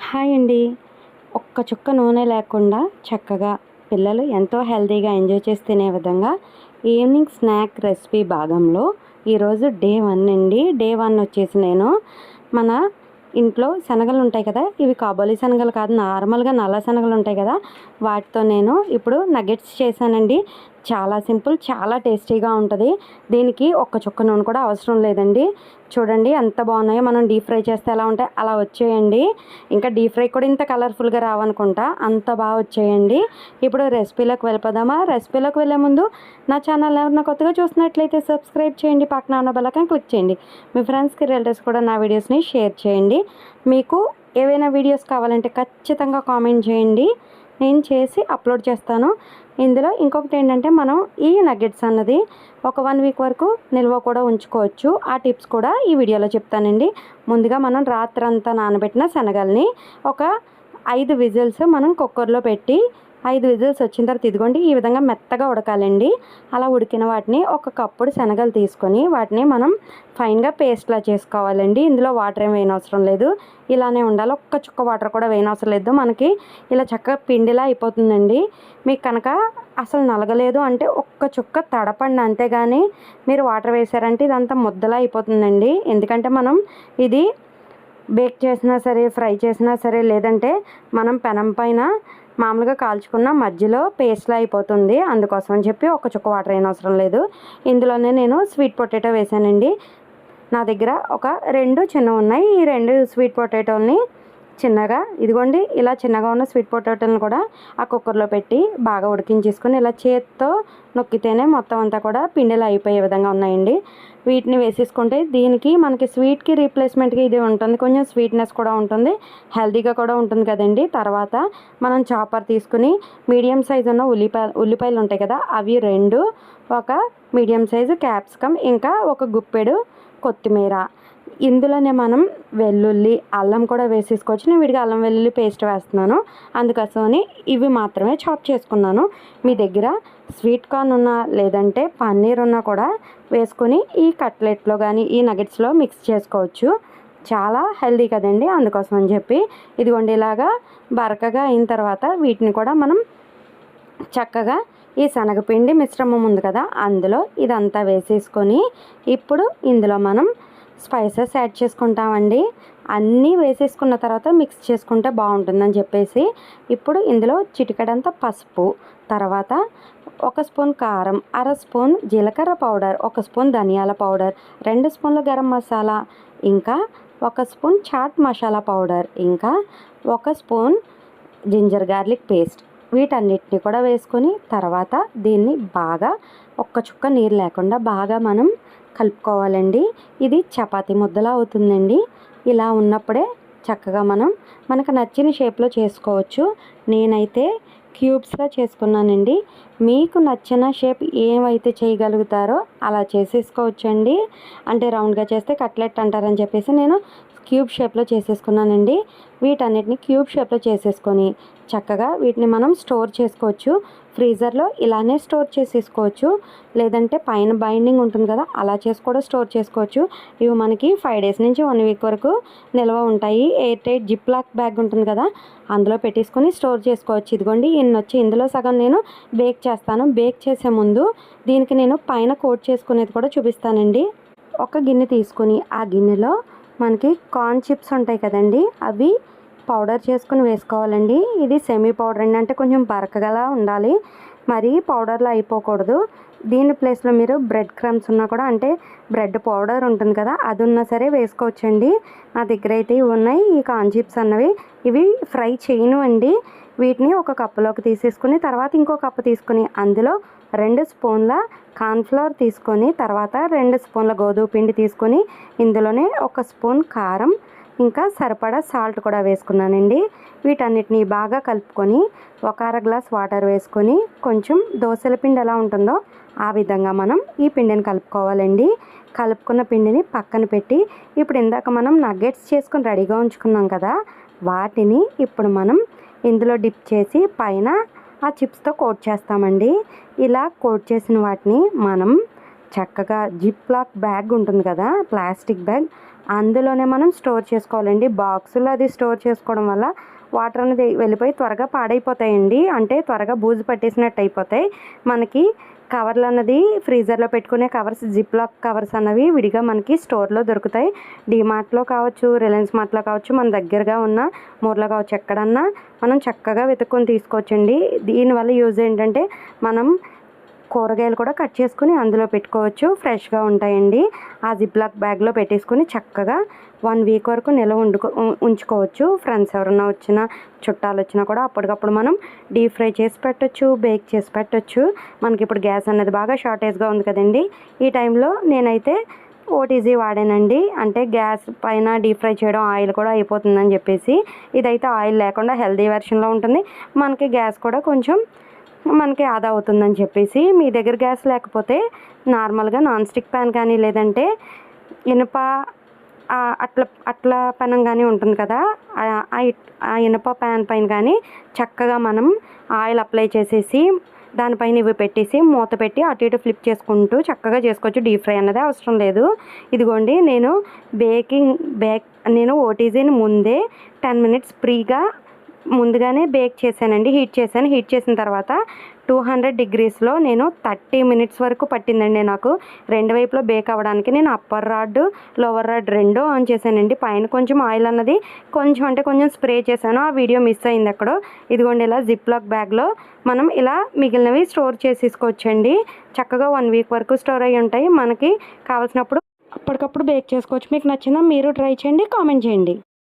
Hi అండి. ఒక్క చుక్క నూనె లేకుండా చక్కగా పిల్లలు ఎంతో హెల్తీగా ఎంజాయ్ చేసి తినే విధంగా ఈవినింగ్ స్నాక్ రెసిపీ భాగంలో ఈరోజు డే 1 అండి. డే 1 వచ్చేసి నేను మన ఇంట్లో శనగలు ఉంటాయి కదా, ఇవి కాబోలి శనగలు కాదు, నార్మల్గా నల్ల శనగలు ఉంటాయి కదా, వాటితో నేను ఇప్పుడు నగెట్స్ చేశానండి. చాలా సింపుల్, చాలా టేస్టీగా ఉంటుంది. దీనికి ఒక్క చుక్క నూనె కూడా అవసరం లేదండి. చూడండి ఎంత బాగున్నాయో. మనం డీప్ ఫ్రై చేస్తే ఎలా ఉంటాయి అలా వచ్చేయండి. ఇంకా డీప్ ఫ్రై కూడా ఇంత కలర్ఫుల్గా రావనుకుంటా, అంత బాగా వచ్చేయండి. ఇప్పుడు రెసిపీలోకి వెళ్ళిపోదామా? రెసిపీలోకి వెళ్ళే ముందు నా ఛానల్ ఎవరైనా కొత్తగా చూసినట్లయితే సబ్స్క్రైబ్ చేయండి, పక్కన ఉన్న బెల్ ఐకాన్ క్లిక్ చేయండి. మీ ఫ్రెండ్స్కి రిలేటివ్స్ కూడా నా వీడియోస్ని షేర్ చేయండి. మీకు ఏవైనా వీడియోస్ కావాలంటే ఖచ్చితంగా కామెంట్ చేయండి, నేను చేసి అప్లోడ్ చేస్తాను. ఇందులో ఇంకొకటి ఏంటంటే, మనం ఈ నగెట్స్ అన్నది ఒక 1 వీక్ వరకు నిల్వ కూడా ఉంచుకోవచ్చు. ఆ టిప్స్ కూడా ఈ వీడియోలో చెప్తానండి. ముందుగా మనం రాత్రంతా నానబెట్టిన శనగల్ని ఒక 5 విజిల్స్ మనం కుక్కర్లో పెట్టి 5 విజిల్స్ వచ్చిన తర్వాత ఇదిగోండి ఈ విధంగా మెత్తగా ఉడకాలండి. అలా ఉడికిన వాటిని ఒక కప్పుడు శనగలు తీసుకొని వాటిని మనం ఫైన్గా పేస్ట్లా చేసుకోవాలండి. ఇందులో వాటర్ ఏం వేయనవసరం లేదు, ఇలానే ఉండాలి. ఒక్క చుక్క వాటర్ కూడా వేయనవసరం లేదు. మనకి ఇలా చక్కగా పిండిలా అయిపోతుందండి. మీకు కనుక అసలు నలగలేదు అంటే ఒక్క చుక్క తడపండి, అంతేగాని మీరు వాటర్ వేసారంటే ఇదంతా ముద్దలా అయిపోతుందండి. ఎందుకంటే మనం ఇది బేక్ చేసినా సరే, ఫ్రై చేసినా సరే, లేదంటే మనం పెనం పైన మామూలుగా కాల్చుకున్న మధ్యలో పేస్ట్లా అయిపోతుంది. అందుకోసం అని చెప్పి ఒక చుక్క వాటర్ అయిన అవసరం లేదు. ఇందులోనే నేను స్వీట్ పొటాటో వేసానండి. నా దగ్గర ఒక 2 చిన్నవి ఉన్నాయి. ఈ 2 స్వీట్ పొటాటోల్ని చిన్నగా, ఇదిగోండి ఇలా చిన్నగా ఉన్న స్వీట్ పొటాటోలను కూడా ఆ కుక్కర్లో పెట్టి బాగా ఉడికించేసుకొని ఇలా చేత్తో నొక్కితేనే మొత్తం అంతా కూడా పిండిలో అయిపోయే విధంగా ఉన్నాయండి. వీటిని వేసేసుకుంటే దీనికి మనకి స్వీట్కి రీప్లేస్మెంట్గా ఇది ఉంటుంది. కొంచెం స్వీట్నెస్ కూడా ఉంటుంది, హెల్తీగా కూడా ఉంటుంది కదండి. తర్వాత మనం చాపర్ తీసుకుని మీడియం సైజు ఉన్న ఉల్లిపాయలు ఉంటాయి కదా, అవి 2, ఒక మీడియం సైజు క్యాప్సికమ్, ఇంకా ఒక గుప్పెడు కొత్తిమీర. ఇందులోనే మనం వెల్లుల్లి, అల్లం కూడా వేసేసుకోవచ్చు. నేను వీడికి అల్లం వెల్లుల్లి పేస్ట్ వేస్తున్నాను, అందుకోసమని ఇవి మాత్రమే చాప్ చేసుకున్నాను. మీ దగ్గర స్వీట్ కార్న్ ఉన్నా లేదంటే పన్నీర్ ఉన్నా కూడా వేసుకొని ఈ కట్లెట్లో కానీ ఈ నగెట్స్లో మిక్స్ చేసుకోవచ్చు. చాలా హెల్దీ కదండి. అందుకోసం అని చెప్పి ఇదిగోండి ఇలాగా బరకగా అయిన తర్వాత వీటిని కూడా మనం చక్కగా ఈ శనగపిండి మిశ్రమం ఉంది కదా అందులో ఇదంతా వేసేసుకొని ఇప్పుడు ఇందులో మనం స్పైసెస్ యాడ్ చేసుకుంటామండి. అన్నీ వేసేసుకున్న తర్వాత మిక్స్ చేసుకుంటే బాగుంటుందని చెప్పేసి ఇప్పుడు ఇందులో చిటికెడంత పసుపు, తర్వాత 1 స్పూన్ కారం, 1/2 స్పూన్ జీలకర్ర పౌడర్, 1 స్పూన్ ధనియాల పౌడర్, 2 స్పూన్ల గరం మసాలా, ఇంకా 1 స్పూన్ చాట్ మసాలా పౌడర్, ఇంకా 1 స్పూన్ జింజర్ గార్లిక్ పేస్ట్. వీటన్నిటిని కూడా వేసుకొని తర్వాత దీన్ని బాగా ఒక్క చుక్క నీరు లేకుండా బాగా మనం కలుపుకోవాలండి. ఇది చపాతీ ముద్దలా అవుతుందండి. ఇలా ఉన్నప్పుడే చక్కగా మనకు నచ్చిన షేప్లో చేసుకోవచ్చు. నేనైతే క్యూబ్స్గా చేసుకున్నానండి. మీకు నచ్చిన షేప్ ఏమైతే చేయగలుగుతారో అలా చేసేసుకోవచ్చండి. అంటే రౌండ్గా చేస్తే కట్లెట్ అంటారని చెప్పేసి నేను క్యూబ్ షేప్లో చేసేసుకున్నానండి. వీటన్నిటిని క్యూబ్ షేప్లో చేసేసుకొని చక్కగా వీటిని మనం స్టోర్ చేసుకోవచ్చు. ఫ్రీజర్లో ఇలానే స్టోర్ చేసేసుకోవచ్చు, లేదంటే పైన బైండింగ్ ఉంటుంది కదా అలా చేసి కూడా స్టోర్ చేసుకోవచ్చు. ఇవి మనకి 5 డేస్ నుంచి 1 వీక్ వరకు నిల్వ ఉంటాయి. Air tight zip lock bag ఉంటుంది కదా అందులో పెట్టేసుకొని స్టోర్ చేసుకోవచ్చు. ఇదిగోండి ఇన్ని వచ్చి ఇందులో సగం నేను బేక్ చేస్తాను. బేక్ చేసే ముందు దీనికి నేను పైన కోట్ చేసుకునేది కూడా చూపిస్తానండి. ఒక గిన్నె తీసుకొని ఆ గిన్నెలో మనకి కార్న్ చిప్స్ ఉంటాయి కదండి, అవి పౌడర్ చేసుకుని వేసుకోవాలండి. ఇది సెమీ పౌడర్ అండి, అంటే కొంచెం బరకగలా ఉండాలి, మరి పౌడర్లో అయిపోకూడదు. దీని ప్లేస్లో మీరు బ్రెడ్ క్రమ్స్ ఉన్నా కూడా, అంటే బ్రెడ్ పౌడర్ ఉంటుంది కదా అది ఉన్నా సరే వేసుకోవచ్చండి. నా దగ్గర అయితే ఇవి ఉన్నాయి, ఈ కార్న్ చిప్స్ అన్నవి. ఇవి ఫ్రై చేయను అండి. వీటిని ఒక కప్పులోకి తీసేసుకుని తర్వాత ఇంకో కప్పు తీసుకుని అందులో 2 స్పూన్ల కార్న్ఫ్లవర్ తీసుకొని తర్వాత 2 స్పూన్ల గోధుమ పిండి తీసుకొని ఇందులోనే 1 స్పూన్ కారం, ఇంకా సరిపడా సాల్ట్ కూడా వేసుకున్నానండి. వీటన్నిటిని బాగా కలుపుకొని 1/2 గ్లాస్ వాటర్ వేసుకొని కొంచెం దోసల పిండి ఎలా ఉంటుందో ఆ విధంగా మనం ఈ పిండిని కలుపుకోవాలండి. కలుపుకున్న పిండిని పక్కన పెట్టి ఇప్పుడు ఇందాక మనం నగ్గెట్స్ చేసుకొని రెడీగా ఉంచుకున్నాం కదా, వాటిని ఇప్పుడు మనం ఇందులో డిప్ చేసి పైన ఆ చిప్స్తో కోట్ చేస్తామండి. ఇలా కోట్ చేసిన వాటిని మనం చక్కగా జిప్ లాక్ బ్యాగ్ ఉంటుంది కదా, ప్లాస్టిక్ బ్యాగ్, అందులోనే మనం స్టోర్ చేసుకోవాలండి. బాక్సులో అది స్టోర్ చేసుకోవడం వల్ల వాటర్ అనేది వెళ్ళిపోయి త్వరగా పాడైపోతాయండి. అంటే త్వరగా బూజు పట్టేసినట్టు అయిపోతాయి. మనకి కవర్లు అన్నది ఫ్రీజర్లో పెట్టుకునే కవర్స్, జిప్ లాక్ కవర్స్ అన్నవి విడిగా మనకి స్టోర్లో దొరుకుతాయి. డీమార్ట్లో కావచ్చు, రిలయన్స్ మార్ట్లో కావచ్చు, మన దగ్గరగా ఉన్న మూర్లో కావచ్చు, ఎక్కడన్నా మనం చక్కగా వెతుక్కొని తీసుకోవచ్చండి. దీనివల్ల యూజ్ ఏంటంటే మనం కూరగాయలు కూడా కట్ చేసుకుని అందులో పెట్టుకోవచ్చు. ఫ్రెష్గా ఉంటాయండి. ఆ జిప్ లాక్ బ్యాగ్లో పెట్టేసుకొని చక్కగా 1 వీక్ వరకు నిల్వ ఉంచుకోవచ్చు. ఫ్రెండ్స్ ఎవరన్నా వచ్చినా, చుట్టాలు వచ్చినా కూడా అప్పటికప్పుడు మనం డీప్ ఫ్రై చేసి పెట్టచ్చు, బేక్ చేసి పెట్టచ్చు. మనకి ఇప్పుడు గ్యాస్ అనేది బాగా షార్టేజ్గా ఉంది కదండి. ఈ టైంలో నేనైతే ఓటీజీ వాడానండి. అంటే గ్యాస్ పైన డీప్ ఫ్రై చేయడం ఆయిల్ కూడా అయిపోతుందని చెప్పేసి. ఇదైతే ఆయిల్ లేకుండా హెల్దీ వెర్షన్లో ఉంటుంది. మనకి గ్యాస్ కూడా కొంచెం మనకి ఆదా అవుతుందని చెప్పేసి. మీ దగ్గర గ్యాస్ లేకపోతే నార్మల్గా నాన్ స్టిక్ ప్యాన్ కానీ, లేదంటే ఇనుప అట్ల పెనం కానీ ఉంటుంది కదా, ఆ ఇనుప ప్యాన్ పైన కానీ చక్కగా మనం ఆయిల్ అప్లై చేసేసి దానిపైన ఇవి పెట్టేసి మూత పెట్టి అటు ఇటు ఫ్లిప్ చేసుకుంటూ చక్కగా చేసుకోవచ్చు. డీప్ ఫ్రై అన్నది అవసరం లేదు. ఇదిగోండి, నేను ఓటీజీని ముందే 10 మినిట్స్ ముందుగానే బేక్ చేశానండి. హీట్ చేసిన తర్వాత 200 డిగ్రీస్లో నేను 30 మినిట్స్ వరకు పట్టిందండి నాకు 2 వైపులో బేక్ అవ్వడానికి. నేను upper rod, lower rod 2 on చేశానండి. పైన కొంచెం ఆయిల్ అన్నది కొంచెం స్ప్రే చేశాను. ఆ వీడియో మిస్ అయింది ఎక్కడో. ఇదిగోండి, ఇలా జిప్ లాక్ బ్యాగ్లో మనం ఇలా మిగిలినవి స్టోర్ చేసేసుకోవచ్చండి. చక్కగా 1 వీక్ వరకు స్టోర్ అయ్యి ఉంటాయి. మనకి కావాల్సినప్పుడు అప్పటికప్పుడు బేక్ చేసుకోవచ్చు. మీకు నచ్చిందా? మీరు ట్రై చేయండి, కామెంట్ చేయండి.